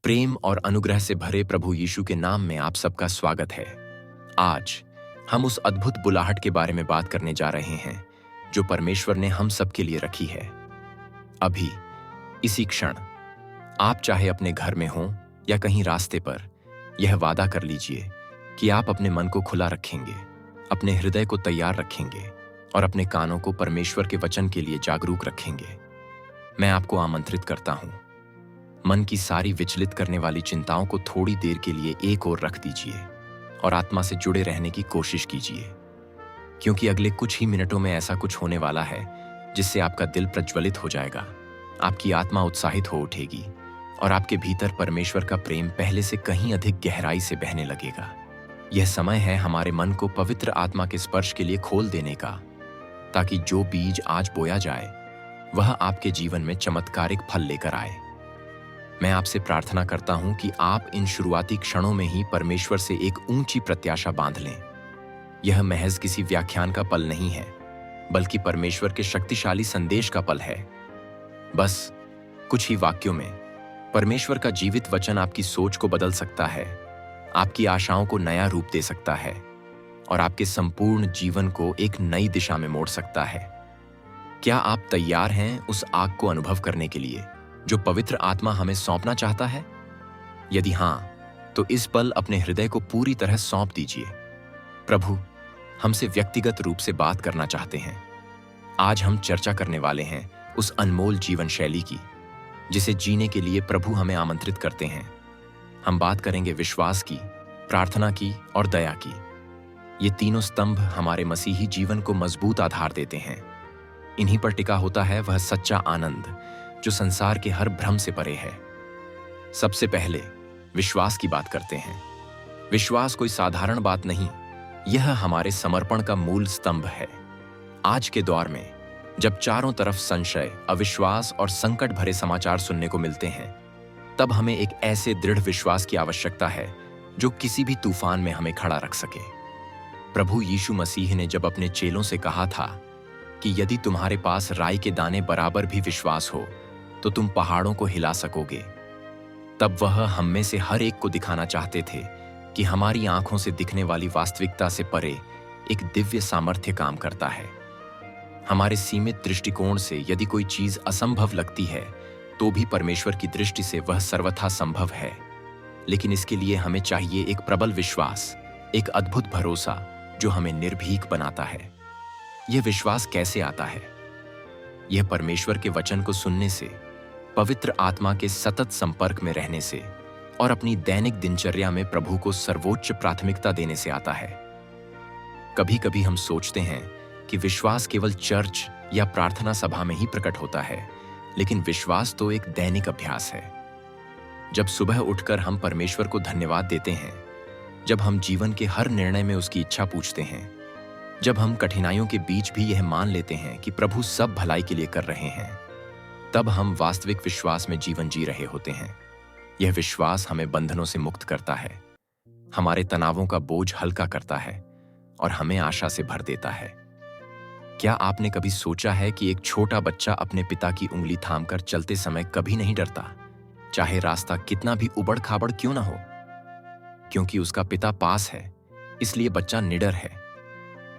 प्रेम और अनुग्रह से भरे प्रभु यीशु के नाम में आप सबका स्वागत है। आज हम उस अद्भुत बुलाहट के बारे में बात करने जा रहे हैं जो परमेश्वर ने हम सबके लिए रखी है। अभी इसी क्षण आप चाहे अपने घर में हों या कहीं रास्ते पर, यह वादा कर लीजिए कि आप अपने मन को खुला रखेंगे, अपने हृदय को तैयार रखेंगे और अपने कानों को परमेश्वर के वचन के लिए जागरूक रखेंगे। मैं आपको आमंत्रित करता हूं, मन की सारी विचलित करने वाली चिंताओं को थोड़ी देर के लिए एक ओर रख दीजिए और आत्मा से जुड़े रहने की कोशिश कीजिए, क्योंकि अगले कुछ ही मिनटों में ऐसा कुछ होने वाला है जिससे आपका दिल प्रज्वलित हो जाएगा, आपकी आत्मा उत्साहित हो उठेगी और आपके भीतर परमेश्वर का प्रेम पहले से कहीं अधिक गहराई से बहने लगेगा। यह समय है हमारे मन को पवित्र आत्मा के स्पर्श के लिए खोल देने का, ताकि जो बीज आज बोया जाए वह आपके जीवन में चमत्कारिक फल लेकर आए। मैं आपसे प्रार्थना करता हूं कि आप इन शुरुआती क्षणों में ही परमेश्वर से एक ऊंची प्रत्याशा बांध लें। यह महज किसी व्याख्यान का पल नहीं है, बल्कि परमेश्वर के शक्तिशाली संदेश का पल है। बस कुछ ही वाक्यों में परमेश्वर का जीवित वचन आपकी सोच को बदल सकता है, आपकी आशाओं को नया रूप दे सकता है और आपके संपूर्ण जीवन को एक नई दिशा में मोड़ सकता है। क्या आप तैयार हैं उस आग को अनुभव करने के लिए जो पवित्र आत्मा हमें सौंपना चाहता है? यदि हां, तो इस पल अपने हृदय को पूरी तरह सौंप दीजिए। प्रभु हमसे व्यक्तिगत रूप से बात करना चाहते हैं। आज हम चर्चा करने वाले हैं उस अनमोल जीवन शैली की जिसे जीने के लिए प्रभु हमें आमंत्रित करते हैं। हम बात करेंगे विश्वास की, प्रार्थना की और दया की। ये तीनों स्तंभ हमारे मसीही जीवन को मजबूत आधार देते हैं। इन्हीं पर टिका होता है वह सच्चा आनंद जो संसार के हर भ्रम से परे है। सबसे पहले विश्वास की बात करते हैं। विश्वास कोई साधारण बात नहीं, यह हमारे समर्पण का मूल स्तंभ है। आज के दौर में जब चारों तरफ संशय, अविश्वास और संकट भरे समाचार सुनने को मिलते हैं, तब हमें एक ऐसे दृढ़ विश्वास की आवश्यकता है जो किसी भी तूफान में हमें खड़ा रख सके। प्रभु यीशु मसीह ने जब अपने चेलों से कहा था कि यदि तुम्हारे पास राई के दाने बराबर भी विश्वास हो तो तुम पहाड़ों को हिला सकोगे, तब वह हम में से हर एक को दिखाना चाहते थे कि हमारी आंखों से दिखने वाली वास्तविकता से परे एक दिव्य सामर्थ्य काम करता है। हमारे सीमित दृष्टिकोण से यदि कोई चीज असंभव लगती है तो भी परमेश्वर की दृष्टि से वह सर्वथा संभव है। लेकिन इसके लिए हमें चाहिए एक प्रबल विश्वास, एक अद्भुत भरोसा जो हमें निर्भीक बनाता है। यह विश्वास कैसे आता है? यह परमेश्वर के वचन को सुनने से, पवित्र आत्मा के सतत संपर्क में रहने से और अपनी दैनिक दिनचर्या में प्रभु को सर्वोच्च प्राथमिकता देने से आता है। कभी कभी हम सोचते हैं कि विश्वास केवल चर्च या प्रार्थना सभा में ही प्रकट होता है, लेकिन विश्वास तो एक दैनिक अभ्यास है। जब सुबह उठकर हम परमेश्वर को धन्यवाद देते हैं, जब हम जीवन के हर निर्णय में उसकी इच्छा पूछते हैं, जब हम कठिनाइयों के बीच भी यह मान लेते हैं कि प्रभु सब भलाई के लिए कर रहे हैं, तब हम वास्तविक विश्वास में जीवन जी रहे होते हैं। यह विश्वास हमें बंधनों से मुक्त करता है, हमारे तनावों का बोझ हल्का करता है और हमें आशा से भर देता है। क्या आपने कभी सोचा है कि एक छोटा बच्चा अपने पिता की उंगली थामकर चलते समय कभी नहीं डरता, चाहे रास्ता कितना भी उबड़ खाबड़ क्यों ना हो? क्योंकि उसका पिता पास है, इसलिए बच्चा निडर है।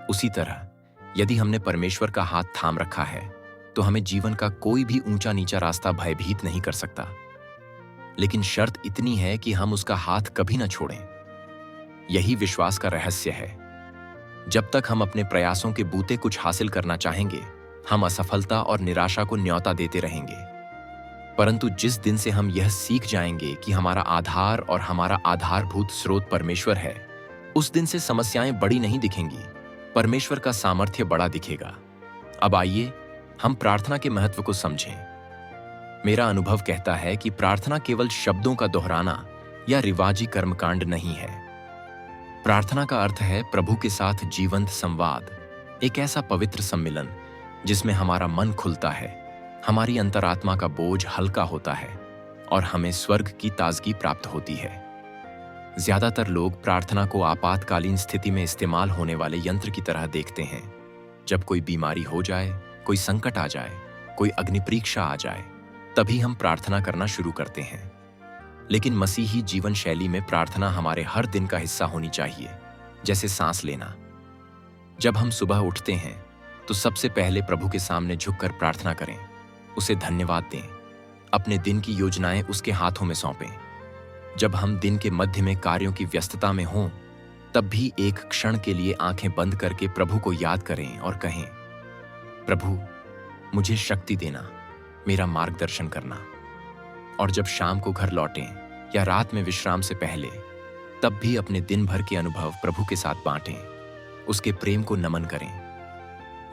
उसी तरह यदि हमने परमेश्वर का हाथ थाम रखा है तो हमें जीवन का कोई भी ऊंचा नीचा रास्ता भयभीत नहीं कर सकता। लेकिन शर्त इतनी है कि हम उसका हाथ कभी ना छोड़ें। यही विश्वास का रहस्य है। जब तक हम अपने प्रयासों के बूते कुछ हासिल करना चाहेंगे, हम असफलता और निराशा को न्योता देते रहेंगे। परंतु जिस दिन से हम यह सीख जाएंगे कि हमारा आधार और हमारा आधारभूत स्रोत परमेश्वर है, उस दिन से समस्याएं बड़ी नहीं दिखेंगी, परमेश्वर का सामर्थ्य बड़ा दिखेगा। अब आइए हम प्रार्थना के महत्व को समझें। मेरा अनुभव कहता है कि प्रार्थना केवल शब्दों का दोहराना या रिवाजी कर्मकांड नहीं है। प्रार्थना का अर्थ है प्रभु के साथ जीवंत संवाद, एक ऐसा पवित्र सम्मिलन जिसमें हमारा मन खुलता है, हमारी अंतरात्मा का बोझ हल्का होता है और हमें स्वर्ग की ताजगी प्राप्त होती है। ज्यादातर लोग प्रार्थना को आपातकालीन स्थिति में इस्तेमाल होने वाले यंत्र की तरह देखते हैं। जब कोई बीमारी हो जाए, कोई संकट आ जाए, कोई अग्नि परीक्षा आ जाए, तभी हम प्रार्थना करना शुरू करते हैं। लेकिन मसीही जीवन शैली में प्रार्थना हमारे हर दिन का हिस्सा होनी चाहिए, जैसे सांस लेना। जब हम सुबह उठते हैं तो सबसे पहले प्रभु के सामने झुककर प्रार्थना करें, उसे धन्यवाद दें, अपने दिन की योजनाएं उसके हाथों में सौंपें। जब हम दिन के मध्य में कार्यों की व्यस्तता में हों, तब भी एक क्षण के लिए आंखें बंद करके प्रभु को याद करें और कहें, प्रभु मुझे शक्ति देना, मेरा मार्गदर्शन करना। और जब शाम को घर लौटें या रात में विश्राम से पहले, तब भी अपने दिन भर के अनुभव प्रभु के साथ बांटें, उसके प्रेम को नमन करें।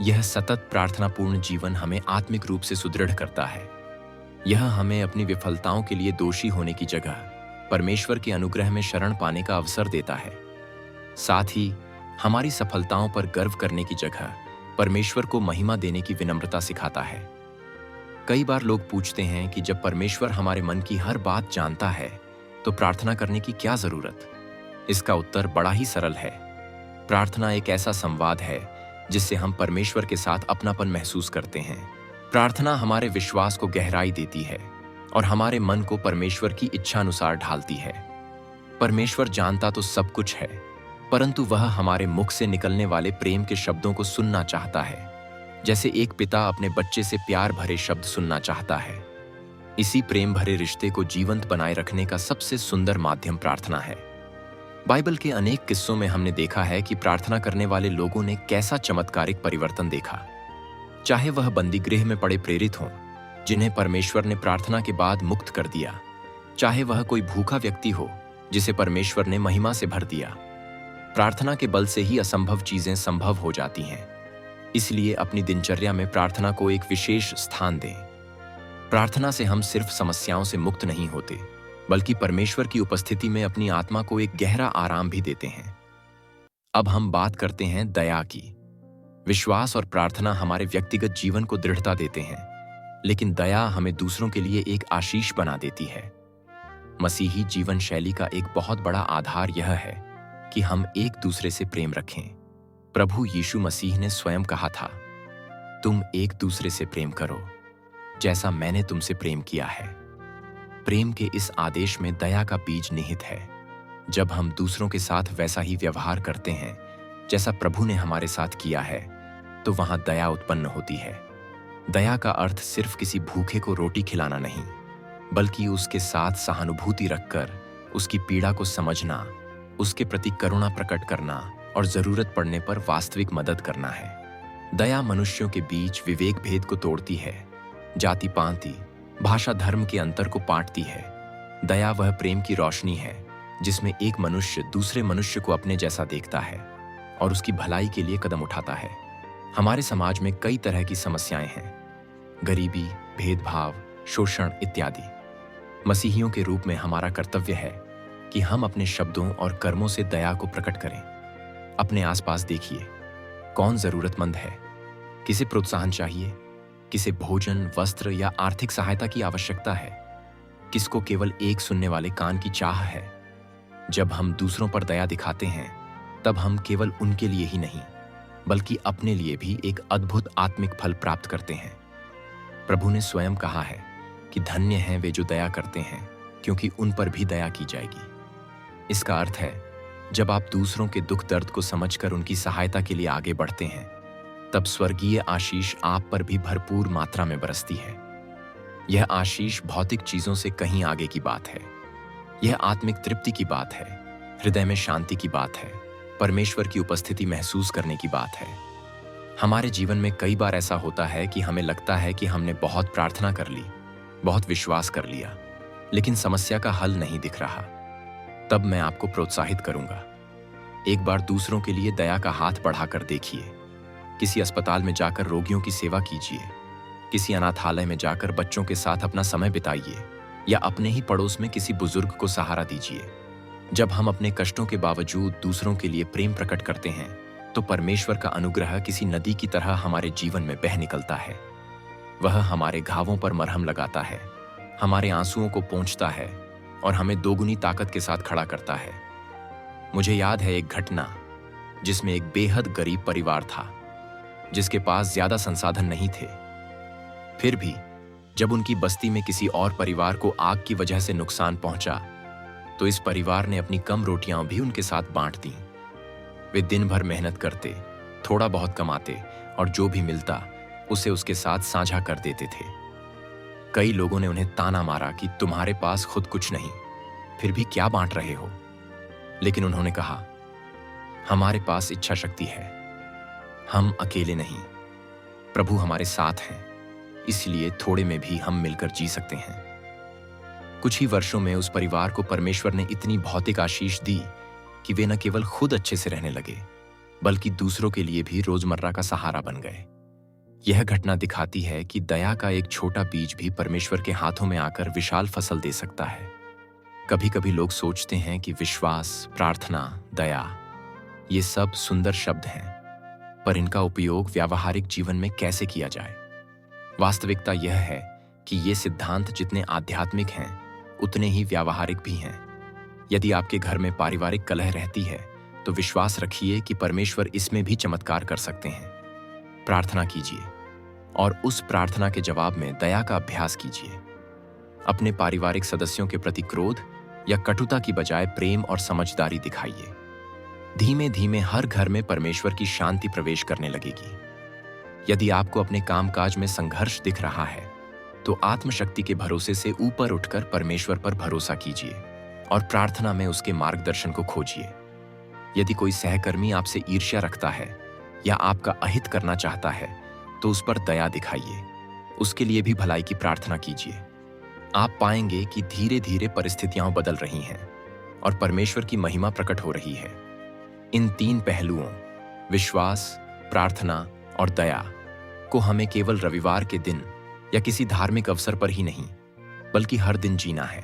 यह सतत प्रार्थनापूर्ण जीवन हमें आत्मिक रूप से सुदृढ़ करता है। यह हमें अपनी विफलताओं के लिए दोषी होने की जगह परमेश्वर के अनुग्रह में शरण पाने का अवसर देता है। साथ ही हमारी सफलताओं पर गर्व करने की जगह परमेश्वर को महिमा देने की विनम्रता सिखाता है। कई बार लोग पूछते हैं कि जब परमेश्वर हमारे मन की हर बात जानता है तो प्रार्थना करने की क्या जरूरत? इसका उत्तर बड़ा ही सरल है। प्रार्थना एक ऐसा संवाद है जिससे हम परमेश्वर के साथ अपनापन महसूस करते हैं। प्रार्थना हमारे विश्वास को गहराई देती है और हमारे मन को परमेश्वर की इच्छा अनुसार ढालती है। परमेश्वर जानता तो सब कुछ है, परंतु वह हमारे मुख से निकलने वाले प्रेम के शब्दों को सुनना चाहता है, जैसे एक पिता अपने बच्चे से प्यार भरे शब्द सुनना चाहता है। इसी प्रेम भरे रिश्ते को जीवंत बनाए रखने का सबसे सुंदर माध्यम प्रार्थना है। बाइबल के अनेक किस्सों में हमने देखा है कि प्रार्थना करने वाले लोगों ने कैसा चमत्कारिक परिवर्तन देखा। चाहे वह बंदी गृह में पड़े प्रेरित हों, जिन्हें परमेश्वर ने प्रार्थना के बाद मुक्त कर दिया, चाहे वह कोई भूखा व्यक्ति हो जिसे परमेश्वर ने महिमा से भर दिया। प्रार्थना के बल से ही असंभव चीजें संभव हो जाती हैं। इसलिए अपनी दिनचर्या में प्रार्थना को एक विशेष स्थान दें। प्रार्थना से हम सिर्फ समस्याओं से मुक्त नहीं होते, बल्कि परमेश्वर की उपस्थिति में अपनी आत्मा को एक गहरा आराम भी देते हैं। अब हम बात करते हैं दया की। विश्वास और प्रार्थना हमारे व्यक्तिगत जीवन को दृढ़ता देते हैं, लेकिन दया हमें दूसरों के लिए एक आशीष बना देती है। मसीही जीवन शैली का एक बहुत बड़ा आधार यह है कि हम एक दूसरे से प्रेम रखें। प्रभु यीशु मसीह ने स्वयं कहा था, तुम एक दूसरे से प्रेम करो जैसा मैंने तुमसे प्रेम किया है। प्रेम के इस आदेश में दया का बीज निहित है। जब हम दूसरों के साथ वैसा ही व्यवहार करते हैं जैसा प्रभु ने हमारे साथ किया है, तो वहां दया उत्पन्न होती है। दया का अर्थ सिर्फ किसी भूखे को रोटी खिलाना नहीं, बल्कि उसके साथ सहानुभूति रखकर उसकी पीड़ा को समझना, उसके प्रति करुणा प्रकट करना और जरूरत पड़ने पर वास्तविक मदद करना है। दया मनुष्यों के बीच विवेक भेद को तोड़ती है, जाति पांति, भाषा धर्म के अंतर को पाटती है। दया वह प्रेम की रोशनी है जिसमें एक मनुष्य दूसरे मनुष्य को अपने जैसा देखता है और उसकी भलाई के लिए कदम उठाता है। हमारे समाज में कई तरह की समस्याएं हैं, गरीबी, भेदभाव, शोषण इत्यादि। मसीहियों के रूप में हमारा कर्तव्य है कि हम अपने शब्दों और कर्मों से दया को प्रकट करें। अपने आसपास देखिए, कौन जरूरतमंद है, किसे प्रोत्साहन चाहिए, किसे भोजन, वस्त्र या आर्थिक सहायता की आवश्यकता है, किसको केवल एक सुनने वाले कान की चाह है। जब हम दूसरों पर दया दिखाते हैं, तब हम केवल उनके लिए ही नहीं, बल्कि अपने लिए भी एक अद्भुत आत्मिक फल प्राप्त करते हैं। प्रभु ने स्वयं कहा है कि धन्य हैं वे जो दया करते हैं, क्योंकि उन पर भी दया की जाएगी। इसका अर्थ है, जब आप दूसरों के दुख दर्द को समझकर उनकी सहायता के लिए आगे बढ़ते हैं, तब स्वर्गीय आशीष आप पर भी भरपूर मात्रा में बरसती है। यह आशीष भौतिक चीजों से कहीं आगे की बात है। यह आत्मिक तृप्ति की बात है, हृदय में शांति की बात है, परमेश्वर की उपस्थिति महसूस करने की बात है। हमारे जीवन में कई बार ऐसा होता है कि हमें लगता है कि हमने बहुत प्रार्थना कर ली, बहुत विश्वास कर लिया, लेकिन समस्या का हल नहीं दिख रहा। तब मैं आपको प्रोत्साहित करूंगा, एक बार दूसरों के लिए दया का हाथ बढ़ाकर देखिए। किसी अस्पताल में जाकर रोगियों की सेवा कीजिए, किसी अनाथालय में जाकर बच्चों के साथ अपना समय बिताइए, या अपने ही पड़ोस में किसी बुजुर्ग को सहारा दीजिए। जब हम अपने कष्टों के बावजूद दूसरों के लिए प्रेम प्रकट करते हैं, तो परमेश्वर का अनुग्रह किसी नदी की तरह हमारे जीवन में बह निकलता है। वह हमारे घावों पर मरहम लगाता है, हमारे आंसुओं को पोंछता है और हमें दोगुनी ताकत के साथ खड़ा करता है। मुझे याद है एक घटना जिसमें एक बेहद गरीब परिवार था, जिसके पास ज्यादा संसाधन नहीं थे। फिर भी जब उनकी बस्ती में किसी और परिवार को आग की वजह से नुकसान पहुंचा, तो इस परिवार ने अपनी कम रोटियां भी उनके साथ बांट दी। वे दिन भर मेहनत करते, थोड़ा बहुत कमाते और जो भी मिलता उसे उसके साथ साझा कर देते थे। कई लोगों ने उन्हें ताना मारा कि तुम्हारे पास खुद कुछ नहीं, फिर भी क्या बांट रहे हो। लेकिन उन्होंने कहा, हमारे पास इच्छा शक्ति है, हम अकेले नहीं, प्रभु हमारे साथ हैं, इसलिए थोड़े में भी हम मिलकर जी सकते हैं। कुछ ही वर्षों में उस परिवार को परमेश्वर ने इतनी भौतिक आशीष दी कि वे न केवल खुद अच्छे से रहने लगे, बल्कि दूसरों के लिए भी रोजमर्रा का सहारा बन गए। यह घटना दिखाती है कि दया का एक छोटा बीज भी परमेश्वर के हाथों में आकर विशाल फसल दे सकता है। कभी कभी लोग सोचते हैं कि विश्वास, प्रार्थना, दया ये सब सुंदर शब्द हैं, पर इनका उपयोग व्यावहारिक जीवन में कैसे किया जाए? वास्तविकता यह है कि ये सिद्धांत जितने आध्यात्मिक हैं, उतने ही व्यावहारिक भी हैं। यदि आपके घर में पारिवारिक कलह रहती है, तो विश्वास रखिए कि परमेश्वर इसमें भी चमत्कार कर सकते हैं। प्रार्थना कीजिए और उस प्रार्थना के जवाब में दया का अभ्यास कीजिए। अपने पारिवारिक सदस्यों के प्रति क्रोध या कटुता की बजाय प्रेम और समझदारी दिखाइए। धीमे धीमे हर घर में परमेश्वर की शांति प्रवेश करने लगेगी। यदि आपको अपने कामकाज में संघर्ष दिख रहा है, तो आत्मशक्ति के भरोसे से ऊपर उठकर परमेश्वर पर भरोसा कीजिए और प्रार्थना में उसके मार्गदर्शन को खोजिए। यदि कोई सहकर्मी आपसे ईर्ष्या रखता है या आपका अहित करना चाहता है, तो उस पर दया दिखाइए, उसके लिए भी भलाई की प्रार्थना कीजिए। आप पाएंगे कि धीरे धीरे परिस्थितियां बदल रही हैं और परमेश्वर की महिमा प्रकट हो रही है। इन तीन पहलुओं, विश्वास, प्रार्थना और दया को हमें केवल रविवार के दिन या किसी धार्मिक अवसर पर ही नहीं, बल्कि हर दिन जीना है।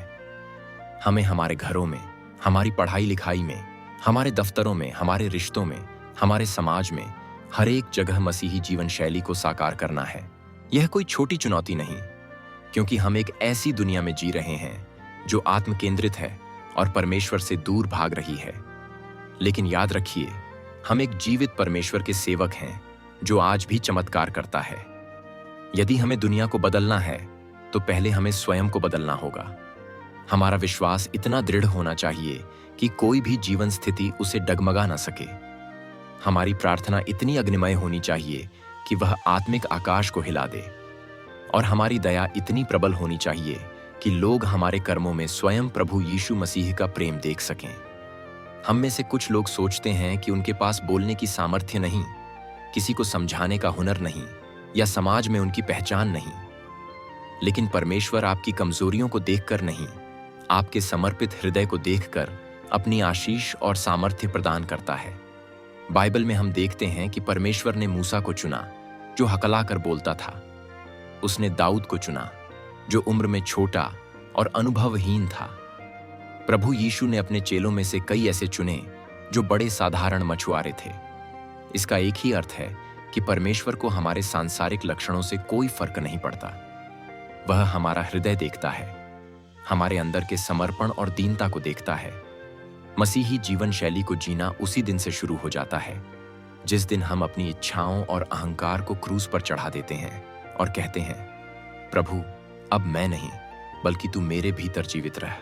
हमें हमारे घरों में, हमारी पढ़ाई लिखाई में, हमारे दफ्तरों में, हमारे रिश्तों में, हमारे समाज में, हर एक जगह मसीही जीवन शैली को साकार करना है। यह कोई छोटी चुनौती नहीं, क्योंकि हम एक ऐसी दुनिया में जी रहे हैं जो आत्म केंद्रित है और परमेश्वर से दूर भाग रही है। लेकिन याद रखिए, हम एक जीवित परमेश्वर के सेवक हैं जो आज भी चमत्कार करता है। यदि हमें दुनिया को बदलना है, तो पहले हमें स्वयं को बदलना होगा। हमारा विश्वास इतना दृढ़ होना चाहिए कि कोई भी जीवन स्थिति उसे डगमगा ना सके। हमारी प्रार्थना इतनी अग्निमय होनी चाहिए कि वह आत्मिक आकाश को हिला दे, और हमारी दया इतनी प्रबल होनी चाहिए कि लोग हमारे कर्मों में स्वयं प्रभु यीशु मसीह का प्रेम देख सकें। हम में से कुछ लोग सोचते हैं कि उनके पास बोलने की सामर्थ्य नहीं, किसी को समझाने का हुनर नहीं, या समाज में उनकी पहचान नहीं। लेकिन परमेश्वर आपकी कमजोरियों को देखकर नहीं, आपके समर्पित हृदय को देखकर अपनी आशीष और सामर्थ्य प्रदान करता है। बाइबल में हम देखते हैं कि परमेश्वर ने मूसा को चुना, जो हकलाकर बोलता था। उसने दाऊद को चुना, जो उम्र में छोटा और अनुभवहीन था। प्रभु यीशु ने अपने चेलों में से कई ऐसे चुने जो बड़े साधारण मछुआरे थे। इसका एक ही अर्थ है कि परमेश्वर को हमारे सांसारिक लक्षणों से कोई फर्क नहीं पड़ता। वह हमारा हृदय देखता है, हमारे अंदर के समर्पण और दीनता को देखता है। मसीही जीवन शैली को जीना उसी दिन से शुरू हो जाता है जिस दिन हम अपनी इच्छाओं और अहंकार को क्रूस पर चढ़ा देते हैं और कहते हैं, प्रभु अब मैं नहीं, बल्कि तू मेरे भीतर जीवित रह।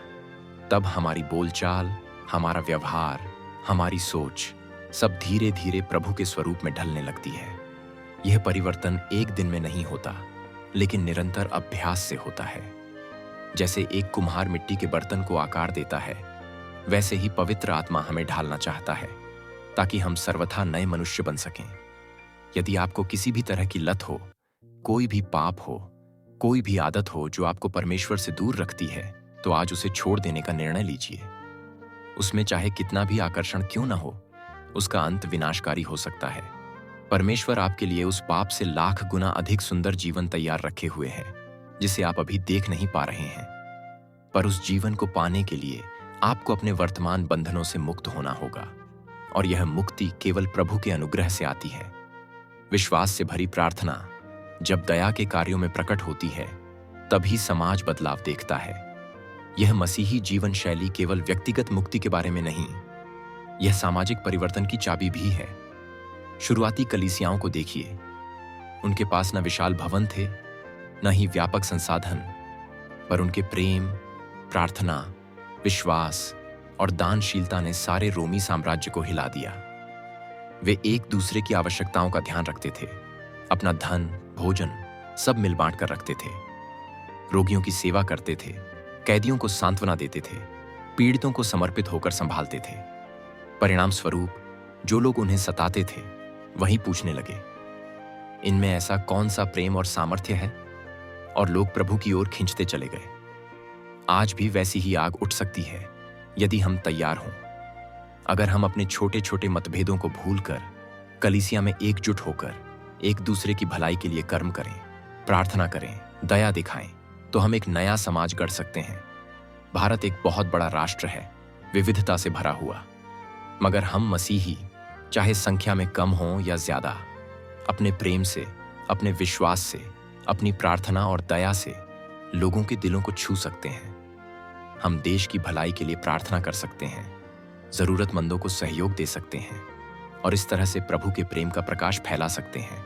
तब हमारी बोलचाल, हमारा व्यवहार, हमारी सोच सब धीरे धीरे प्रभु के स्वरूप में ढलने लगती है। यह परिवर्तन एक दिन में नहीं होता, लेकिन निरंतर अभ्यास से होता है। जैसे एक कुम्हार मिट्टी के बर्तन को आकार देता है, वैसे ही पवित्र आत्मा हमें ढालना चाहता है ताकि हम सर्वथा नए मनुष्य बन सकें। यदि आपको किसी भी तरह की लत हो, कोई भी पाप हो, कोई भी आदत हो जो आपको परमेश्वर से दूर रखती है, तो आज उसे छोड़ देने का निर्णय लीजिए। उसमें चाहे कितना भी आकर्षण क्यों ना हो, उसका अंत विनाशकारी हो सकता है। परमेश्वर आपके लिए उस पाप से लाख गुना अधिक सुंदर जीवन तैयार रखे हुए है, जिसे आप अभी देख नहीं पा रहे हैं। पर उस जीवन को पाने के लिए आपको अपने वर्तमान बंधनों से मुक्त होना होगा, और यह मुक्ति केवल प्रभु के अनुग्रह से आती है। विश्वास से भरी प्रार्थना जब दया के कार्यों में प्रकट होती है, तभी समाज बदलाव देखता है। यह मसीही जीवन शैली केवल व्यक्तिगत मुक्ति के बारे में नहीं, यह सामाजिक परिवर्तन की चाबी भी है। शुरुआती कलीसियाओं को देखिए, उनके पास न विशाल भवन थे, न ही व्यापक संसाधन, पर उनके प्रेम, प्रार्थना, विश्वास और दानशीलता ने सारे रोमी साम्राज्य को हिला दिया। वे एक दूसरे की आवश्यकताओं का ध्यान रखते थे, अपना धन, भोजन सब मिल बांट कर रखते थे, रोगियों की सेवा करते थे, कैदियों को सांत्वना देते थे, पीड़ितों को समर्पित होकर संभालते थे। परिणाम स्वरूप जो लोग उन्हें सताते थे वही पूछने लगे, इनमें ऐसा कौन सा प्रेम और सामर्थ्य है? और लोग प्रभु की ओर खींचते चले गए। आज भी वैसी ही आग उठ सकती है यदि हम तैयार हों। अगर हम अपने छोटे छोटे मतभेदों को भूलकर कलीसिया में एकजुट होकर एक दूसरे की भलाई के लिए कर्म करें, प्रार्थना करें, दया दिखाएं, तो हम एक नया समाज गढ़ सकते हैं। भारत एक बहुत बड़ा राष्ट्र है, विविधता से भरा हुआ, मगर हम मसीही, चाहे संख्या में कम हों या ज्यादा, अपने प्रेम से, अपने विश्वास से, अपनी प्रार्थना और दया से लोगों के दिलों को छू सकते हैं। हम देश की भलाई के लिए प्रार्थना कर सकते हैं, जरूरतमंदों को सहयोग दे सकते हैं और इस तरह से प्रभु के प्रेम का प्रकाश फैला सकते हैं।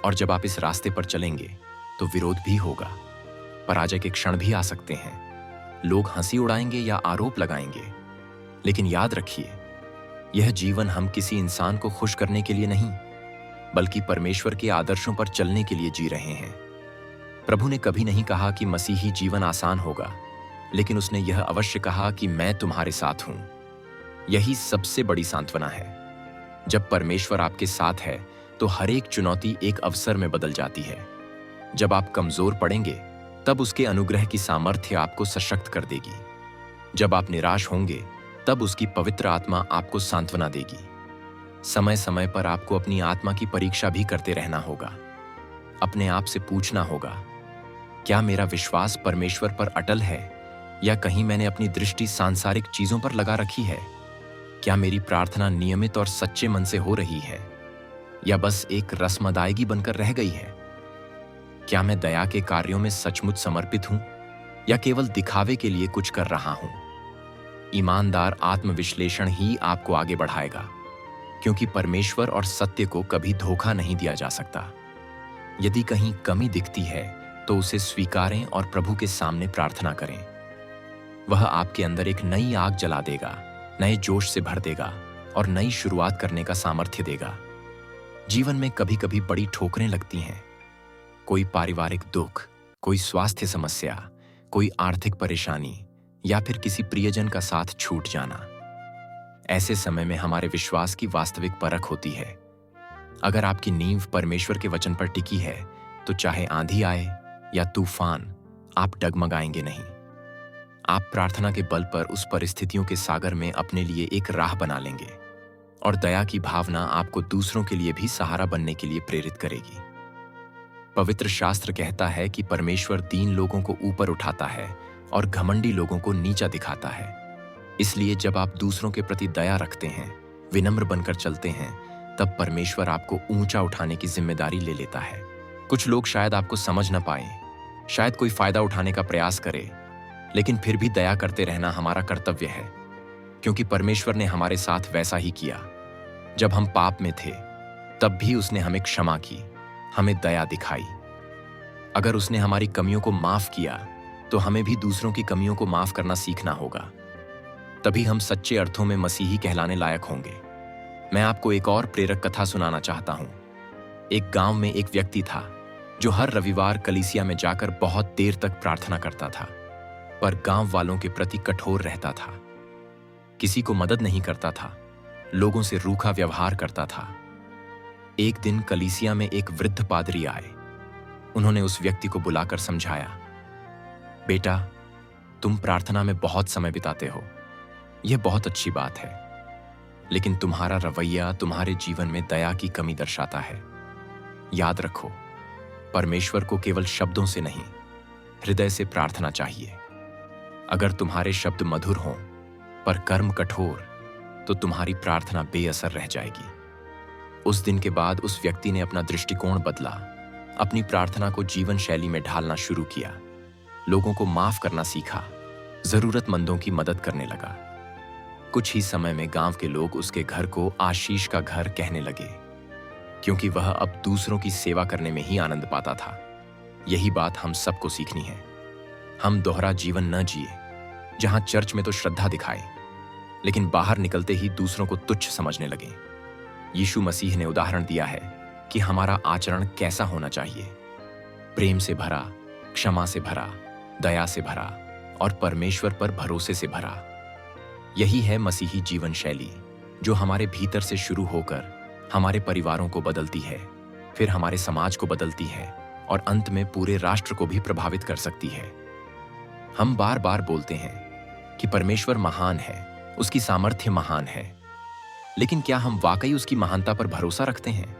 और जब आप इस रास्ते पर चलेंगे तो विरोध भी होगा, पराजय के क्षण भी आ सकते हैं, लोग हंसी उड़ाएंगे या आरोप लगाएंगे, लेकिन याद रखिए, यह जीवन हम किसी इंसान को खुश करने के लिए नहीं, बल्कि परमेश्वर के आदर्शों पर चलने के लिए जी रहे हैं। प्रभु ने कभी नहीं कहा कि मसीही जीवन आसान होगा, लेकिन उसने यह अवश्य कहा कि मैं तुम्हारे साथ हूं। यही सबसे बड़ी सांत्वना है। जब परमेश्वर आपके साथ है तो हर एक चुनौती एक अवसर में बदल जाती है। जब आप कमजोर पड़ेंगे तब उसके अनुग्रह की सामर्थ्य आपको सशक्त कर देगी। जब आप निराश होंगे तब उसकी पवित्र आत्मा आपको सांत्वना देगी। समय समय पर आपको अपनी आत्मा की परीक्षा भी करते रहना होगा। अपने आप से पूछना होगा, क्या मेरा विश्वास परमेश्वर पर अटल है या कहीं मैंने अपनी दृष्टि सांसारिक चीजों पर लगा रखी है? क्या मेरी प्रार्थना नियमित और सच्चे मन से हो रही है या बस एक रस्म अदायगी बनकर रह गई है? क्या मैं दया के कार्यों में सचमुच समर्पित हूं या केवल दिखावे के लिए कुछ कर रहा हूं? ईमानदार आत्मविश्लेषण ही आपको आगे बढ़ाएगा, क्योंकि परमेश्वर और सत्य को कभी धोखा नहीं दिया जा सकता। यदि कहीं कमी दिखती है तो उसे स्वीकारें और प्रभु के सामने प्रार्थना करें। वह आपके अंदर एक नई आग जला देगा, नए जोश से भर देगा और नई शुरुआत करने का सामर्थ्य देगा। जीवन में कभी कभी बड़ी ठोकरें लगती हैं, कोई पारिवारिक दुख, कोई स्वास्थ्य समस्या, कोई आर्थिक परेशानी या फिर किसी प्रियजन का साथ छूट जाना। ऐसे समय में हमारे विश्वास की वास्तविक परख होती है। अगर आपकी नींव परमेश्वर के वचन पर टिकी है तो चाहे आंधी आए या तूफान, आप डगमगाएंगे नहीं। आप प्रार्थना के बल पर उस परिस्थितियों के सागर में अपने लिए एक राह बना लेंगे और दया की भावना आपको दूसरों के लिए भी सहारा बनने के लिए प्रेरित करेगी। पवित्र शास्त्र कहता है कि परमेश्वर दीन लोगों को ऊपर उठाता है और घमंडी लोगों को नीचा दिखाता है। इसलिए जब आप दूसरों के प्रति दया रखते हैं, विनम्र बनकर चलते हैं, तब परमेश्वर आपको ऊंचा उठाने की जिम्मेदारी ले लेता है। कुछ लोग शायद आपको समझ न पाए, शायद कोई फायदा उठाने का प्रयास करे, लेकिन फिर भी दया करते रहना हमारा कर्तव्य है, क्योंकि परमेश्वर ने हमारे साथ वैसा ही किया। जब हम पाप में थे तब भी उसने हमें क्षमा की, हमें दया दिखाई। अगर उसने हमारी कमियों को माफ किया तो हमें भी दूसरों की कमियों को माफ करना सीखना होगा। तभी हम सच्चे अर्थों में मसीही कहलाने लायक होंगे। मैं आपको एक और प्रेरक कथा सुनाना चाहता हूं। एक गांव में एक व्यक्ति था जो हर रविवार कलीसिया में जाकर बहुत देर तक प्रार्थना करता था, पर गांव वालों के प्रति कठोर रहता था। किसी को मदद नहीं करता था, लोगों से रूखा व्यवहार करता था। एक दिन कलीसिया में एक वृद्ध पादरी आए। उन्होंने उस व्यक्ति को बुलाकर समझाया, बेटा, तुम प्रार्थना में बहुत समय बिताते हो, यह बहुत अच्छी बात है, लेकिन तुम्हारा रवैया तुम्हारे जीवन में दया की कमी दर्शाता है। याद रखो, परमेश्वर को केवल शब्दों से नहीं, हृदय से प्रार्थना चाहिए। अगर तुम्हारे शब्द मधुर हों पर कर्म कठोर, तो तुम्हारी प्रार्थना बेअसर रह जाएगी। उस दिन के बाद उस व्यक्ति ने अपना दृष्टिकोण बदला, अपनी प्रार्थना को जीवन शैली में ढालना शुरू किया, लोगों को माफ करना सीखा, जरूरतमंदों की मदद करने लगा। कुछ ही समय में गांव के लोग उसके घर को आशीष का घर कहने लगे, क्योंकि वह अब दूसरों की सेवा करने में ही आनंद पाता था। यही बात हम सबको सीखनी है। हम दोहरा जीवन न जिए, जहां चर्च में तो श्रद्धा दिखाए, लेकिन बाहर निकलते ही दूसरों को तुच्छ समझने लगे। यीशु मसीह ने उदाहरण दिया है कि हमारा आचरण कैसा होना चाहिए। प्रेम से भरा, क्षमा से भरा, दया से भरा और परमेश्वर पर भरोसे से भरा। यही है मसीही जीवन शैली, जो हमारे भीतर से शुरू होकर हमारे परिवारों को बदलती है, फिर हमारे समाज को बदलती है और अंत में पूरे राष्ट्र को भी प्रभावित कर सकती है। हम बार बार बोलते हैं कि परमेश्वर महान है, उसकी सामर्थ्य महान है, लेकिन क्या हम वाकई उसकी महानता पर भरोसा रखते हैं?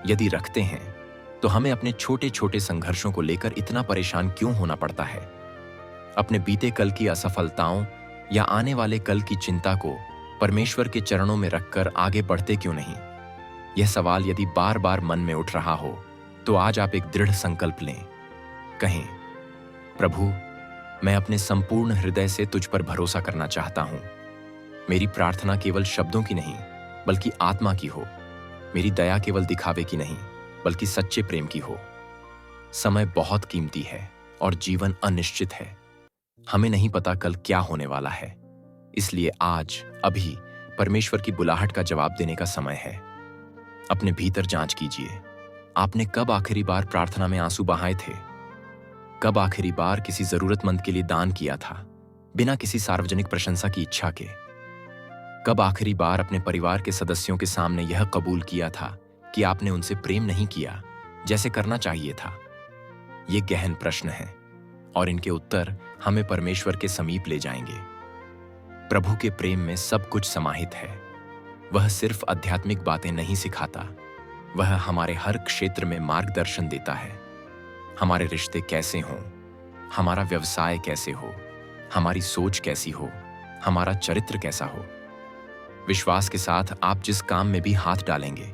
यदि रखते हैं, तो हमें अपने छोटे छोटे संघर्षों को लेकर इतना परेशान क्यों होना पड़ता है? अपने बीते कल की असफलताओं या आने वाले कल की चिंता को परमेश्वर के चरणों में रखकर आगे बढ़ते क्यों नहीं? यह सवाल यदि बार बार मन में उठ रहा हो, तो आज आप एक दृढ़ संकल्प लें। कहें, प्रभु, मैं अपने संपूर्ण हृदय से तुझ पर भरोसा करना चाहता हूं। मेरी प्रार्थना केवल शब्दों की नहीं, बल्कि आत्मा की हो। मेरी दया केवल दिखावे की नहीं, बल्कि सच्चे प्रेम की हो। समय बहुत कीमती है और जीवन अनिश्चित है। हमें नहीं पता कल क्या होने वाला है, इसलिए आज, अभी परमेश्वर की बुलाहट का जवाब देने का समय है। अपने भीतर जांच कीजिए। आपने कब आखिरी बार प्रार्थना में आंसू बहाए थे? कब आखिरी बार किसी जरूरतमंद के लिए दान किया था, बिना किसी सार्वजनिक प्रशंसा की इच्छा के? कब आखिरी बार अपने परिवार के सदस्यों के सामने यह कबूल किया था कि आपने उनसे प्रेम नहीं किया जैसे करना चाहिए था? ये गहन प्रश्न हैं और इनके उत्तर हमें परमेश्वर के समीप ले जाएंगे। प्रभु के प्रेम में सब कुछ समाहित है। वह सिर्फ आध्यात्मिक बातें नहीं सिखाता, वह हमारे हर क्षेत्र में मार्गदर्शन देता है। हमारे रिश्ते कैसे हों, हमारा व्यवसाय कैसे हो, हमारी सोच कैसी हो, हमारा चरित्र कैसा हो। विश्वास के साथ आप जिस काम में भी हाथ डालेंगे,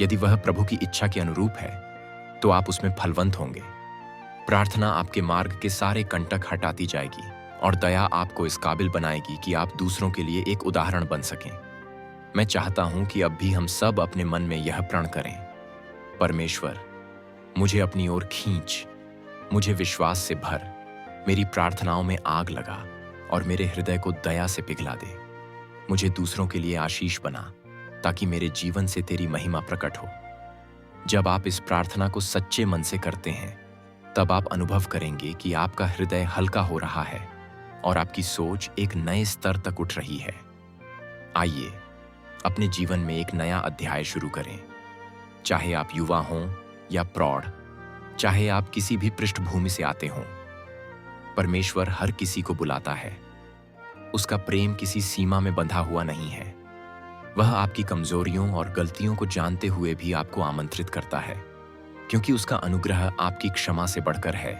यदि वह प्रभु की इच्छा के अनुरूप है, तो आप उसमें फलवंत होंगे। प्रार्थना आपके मार्ग के सारे कंटक हटाती जाएगी और दया आपको इस काबिल बनाएगी कि आप दूसरों के लिए एक उदाहरण बन सकें। मैं चाहता हूं कि अब भी हम सब अपने मन में यह प्रण करें, परमेश्वर, मुझे अपनी ओर खींच, मुझे विश्वास से भर, मेरी प्रार्थनाओं में आग लगा और मेरे हृदय को दया से पिघला दे। मुझे दूसरों के लिए आशीष बना, ताकि मेरे जीवन से तेरी महिमा प्रकट हो। जब आप इस प्रार्थना को सच्चे मन से करते हैं, तब आप अनुभव करेंगे कि आपका हृदय हल्का हो रहा है और आपकी सोच एक नए स्तर तक उठ रही है। आइए अपने जीवन में एक नया अध्याय शुरू करें। चाहे आप युवा हों या प्रौढ़, चाहे आप किसी भी पृष्ठभूमि से आते हों, परमेश्वर हर किसी को बुलाता है। उसका प्रेम किसी सीमा में बंधा हुआ नहीं है। वह आपकी कमजोरियों और गलतियों को जानते हुए भी आपको आमंत्रित करता है, क्योंकि उसका अनुग्रह आपकी क्षमा से बढ़कर है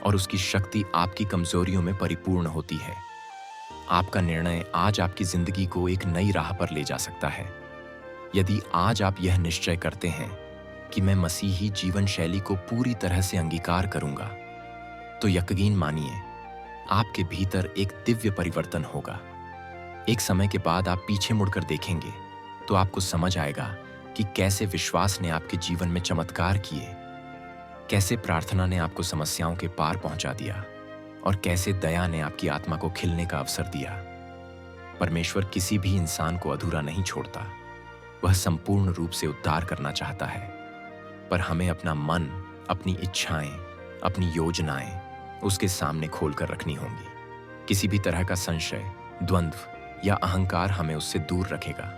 और उसकी शक्ति आपकी कमजोरियों में परिपूर्ण होती है। आपका निर्णय आज आपकी जिंदगी को एक नई राह पर ले जा सकता है। यदि आज आप यह निश्चय करते हैं कि मैं मसीही जीवन शैली को पूरी तरह से अंगीकार करूंगा, तो यकीन मानिए, आपके भीतर एक दिव्य परिवर्तन होगा। एक समय के बाद आप पीछे मुड़कर देखेंगे तो आपको समझ आएगा कि कैसे विश्वास ने आपके जीवन में चमत्कार किए, कैसे प्रार्थना ने आपको समस्याओं के पार पहुंचा दिया और कैसे दया ने आपकी आत्मा को खिलने का अवसर दिया। परमेश्वर किसी भी इंसान को अधूरा नहीं छोड़ता। वह संपूर्ण रूप से उद्धार करना चाहता है, पर हमें अपना मन, अपनी इच्छाएं, अपनी योजनाएं उसके सामने खोलकर रखनी होंगी। किसी भी तरह का संशय, द्वंद्व या अहंकार हमें उससे दूर रखेगा।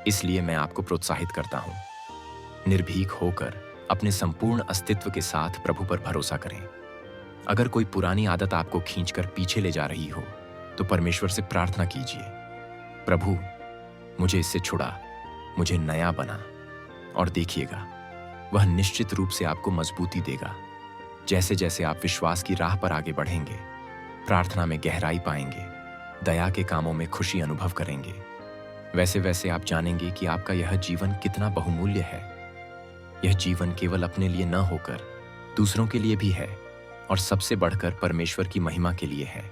इसलिए मैं आपको प्रोत्साहित करता हूं, निर्भीक होकर अपने संपूर्ण अस्तित्व के साथ प्रभु पर भरोसा करें। अगर कोई पुरानी आदत आपको खींचकर पीछे ले जा रही हो, तो परमेश्वर से प्रार्थना कीजिए, प्रभु, मुझे इससे छुड़ा, मुझे नया बना। और देखिएगा, वह निश्चित रूप से आपको मजबूती देगा। जैसे जैसे आप विश्वास की राह पर आगे बढ़ेंगे, प्रार्थना में गहराई पाएंगे, दया के कामों में खुशी अनुभव करेंगे, वैसे वैसे आप जानेंगे कि आपका यह जीवन कितना बहुमूल्य है। यह जीवन केवल अपने लिए न होकर दूसरों के लिए भी है और सबसे बढ़कर परमेश्वर की महिमा के लिए है।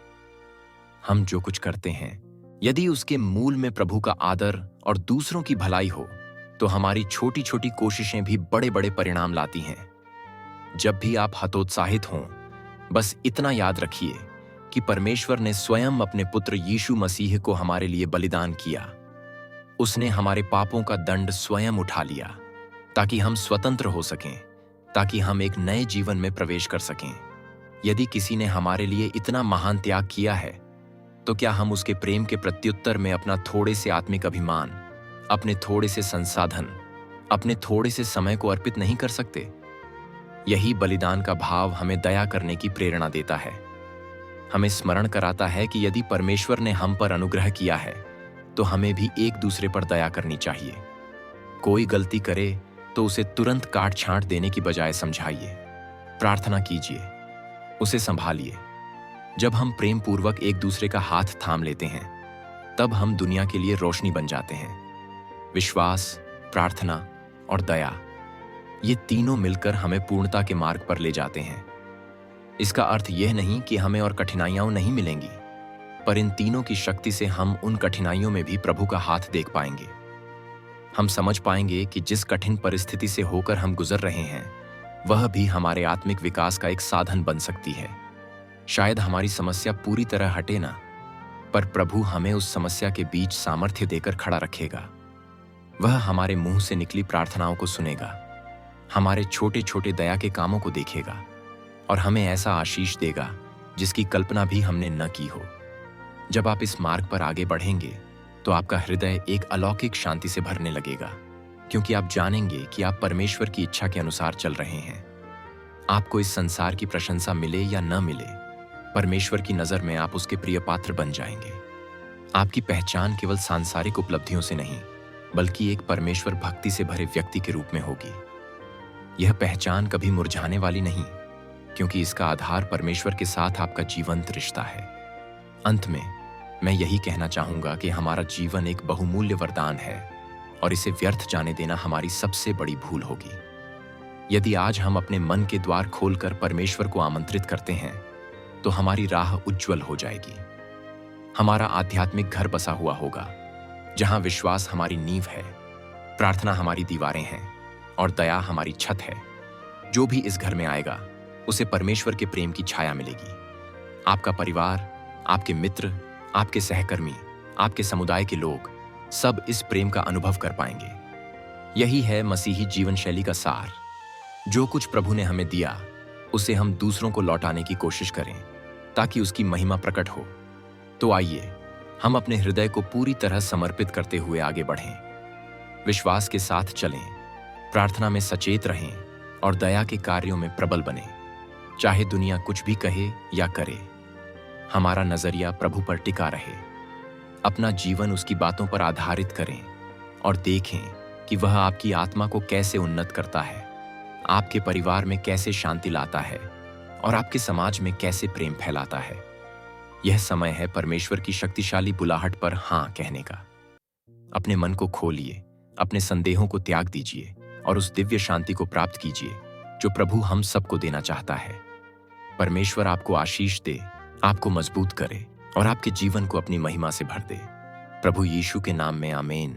हम जो कुछ करते हैं, यदि उसके मूल में प्रभु का आदर और दूसरों की भलाई हो, तो हमारी छोटी छोटी कोशिशें भी बड़े बड़े परिणाम लाती हैं। जब भी आप हतोत्साहित हों, बस इतना याद रखिए कि परमेश्वर ने स्वयं अपने पुत्र यीशु मसीह को हमारे लिए बलिदान किया। उसने हमारे पापों का दंड स्वयं उठा लिया ताकि हम स्वतंत्र हो सकें, ताकि हम एक नए जीवन में प्रवेश कर सकें। यदि किसी ने हमारे लिए इतना महान त्याग किया है, तो क्या हम उसके प्रेम के प्रत्युत्तर में अपना थोड़े से आत्मिक अभिमान, अपने थोड़े से संसाधन, अपने थोड़े से समय को अर्पित नहीं कर सकते? यही बलिदान का भाव हमें दया करने की प्रेरणा देता है। हमें स्मरण कराता है कि यदि परमेश्वर ने हम पर अनुग्रह किया है, तो हमें भी एक दूसरे पर दया करनी चाहिए। कोई गलती करे तो उसे तुरंत काट छांट देने की बजाय समझाइए, प्रार्थना कीजिए, उसे संभालिए। जब हम प्रेम पूर्वक एक दूसरे का हाथ थाम लेते हैं, तब हम दुनिया के लिए रोशनी बन जाते हैं। विश्वास, प्रार्थना और दया, ये तीनों मिलकर हमें पूर्णता के मार्ग पर ले जाते हैं। इसका अर्थ यह नहीं कि हमें और कठिनाइयां नहीं मिलेंगी, पर इन तीनों की शक्ति से हम उन कठिनाइयों में भी प्रभु का हाथ देख पाएंगे। हम समझ पाएंगे कि जिस कठिन परिस्थिति से होकर हम गुजर रहे हैं, वह भी हमारे आत्मिक विकास का एक साधन बन सकती है। शायद हमारी समस्या पूरी तरह हटे ना, पर प्रभु हमें उस समस्या के बीच सामर्थ्य देकर खड़ा रखेगा। वह हमारे मुंह से निकली प्रार्थनाओं को सुनेगा, हमारे छोटे छोटे दया के कामों को देखेगा और हमें ऐसा आशीष देगा जिसकी कल्पना भी हमने न की हो। जब आप इस मार्ग पर आगे बढ़ेंगे, तो आपका हृदय एक अलौकिक शांति से भरने लगेगा, क्योंकि आप जानेंगे कि आप परमेश्वर की इच्छा के अनुसार चल रहे हैं। आपको इस संसार की प्रशंसा मिले या न मिले, परमेश्वर की नजर में आप उसके प्रिय पात्र बन जाएंगे। आपकी पहचान केवल सांसारिक उपलब्धियों से नहीं, बल्कि एक परमेश्वर भक्ति से भरे व्यक्ति के रूप में होगी। यह पहचान कभी मुरझाने वाली नहीं, क्योंकि इसका आधार परमेश्वर के साथ आपका जीवंत रिश्ता है। अंत में मैं यही कहना चाहूंगा कि हमारा जीवन एक बहुमूल्य वरदान है और इसे व्यर्थ जाने देना हमारी सबसे बड़ी भूल होगी। यदि आज हम अपने मन के द्वार खोलकर परमेश्वर को आमंत्रित करते हैं, तो हमारी राह उज्जवल हो जाएगी। हमारा आध्यात्मिक घर बसा हुआ होगा, जहां विश्वास हमारी नींव है, प्रार्थना हमारी दीवारें हैं और दया हमारी छत है। जो भी इस घर में आएगा, उसे परमेश्वर के प्रेम की छाया मिलेगी। आपका परिवार, आपके मित्र, आपके सहकर्मी, आपके समुदाय के लोग सब इस प्रेम का अनुभव कर पाएंगे। यही है मसीही जीवन शैली का सार। जो कुछ प्रभु ने हमें दिया, उसे हम दूसरों को लौटाने की कोशिश करें, ताकि उसकी महिमा प्रकट हो। तो आइए हम अपने हृदय को पूरी तरह समर्पित करते हुए आगे बढ़ें, विश्वास के साथ चलें, प्रार्थना में सचेत रहें और दया के कार्यों में प्रबल बनें। चाहे दुनिया कुछ भी कहे या करे, हमारा नजरिया प्रभु पर टिका रहे। अपना जीवन उसकी बातों पर आधारित करें और देखें कि वह आपकी आत्मा को कैसे उन्नत करता है, आपके परिवार में कैसे शांति लाता है और आपके समाज में कैसे प्रेम फैलाता है। यह समय है परमेश्वर की शक्तिशाली बुलाहट पर हाँ कहने का। अपने मन को खोलिए, अपने संदेहों को त्याग दीजिए और उस दिव्य शांति को प्राप्त कीजिए जो प्रभु हम सबको देना चाहता है। परमेश्वर आपको आशीष दे, आपको मजबूत करे और आपके जीवन को अपनी महिमा से भर दे। प्रभु यीशु के नाम में आमीन।